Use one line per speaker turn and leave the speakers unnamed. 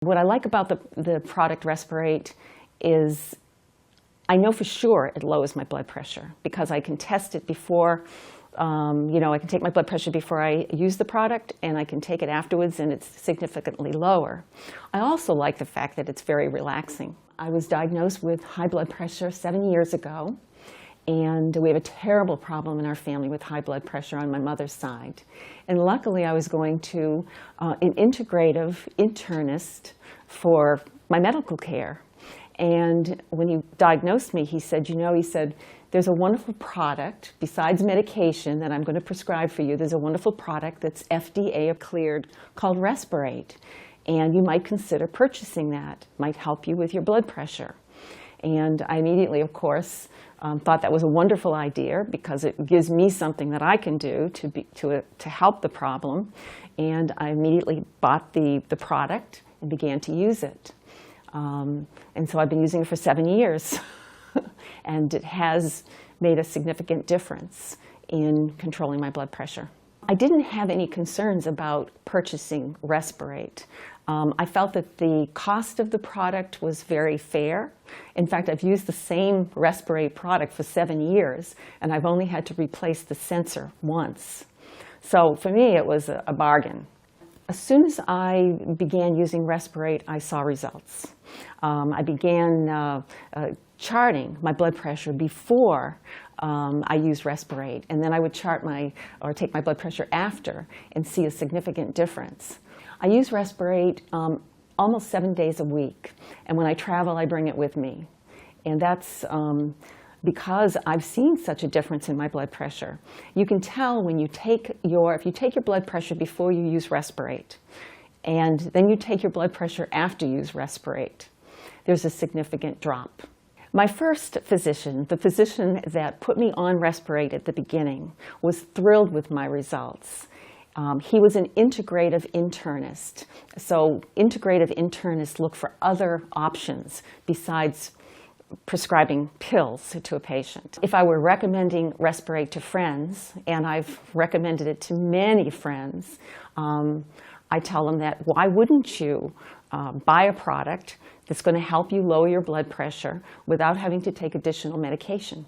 What I like about the product RESPeRATE is I know for sure it lowers my blood pressure because I can test it before, I can take my blood pressure before I use the product, and I can take it afterwards and it's significantly lower. I also like the fact that it's very relaxing. I was diagnosed with high blood pressure 7 years ago, and we have a terrible problem in our family with high blood pressure on my mother's side. And luckily I was going to an integrative internist for my medical care. And when he diagnosed me, he said, there's a wonderful product, besides medication that I'm going to prescribe for you, there's a wonderful product that's FDA-cleared called RESPeRATE. And you might consider purchasing that. Might help you with your blood pressure. And I immediately, of course, thought that was a wonderful idea because it gives me something that I can do to help the problem. And I immediately bought the product and began to use it. And so I've been using it for 7 years. And it has made a significant difference in controlling my blood pressure. I didn't have any concerns about purchasing RESPeRATE. I felt that the cost of the product was very fair. In fact, I've used the same RESPeRATE product for 7 years, and I've only had to replace the sensor once. So for me, it was a bargain. As soon as I began using RESPeRATE, I saw results. I began charting my blood pressure before I used RESPeRATE, and then I would take my blood pressure after and see a significant difference. I use RESPeRATE almost 7 days a week, and when I travel, I bring it with me. And that's because I've seen such a difference in my blood pressure. You can tell when if you take your blood pressure before you use RESPeRATE, and then you take your blood pressure after you use RESPeRATE, there's a significant drop. My first physician, the physician that put me on RESPeRATE at the beginning, was thrilled with my results. He was an integrative internist. So integrative internists look for other options besides prescribing pills to a patient. If I were recommending RESPeRATE to friends, and I've recommended it to many friends, I tell them that why wouldn't you buy a product that's going to help you lower your blood pressure without having to take additional medication?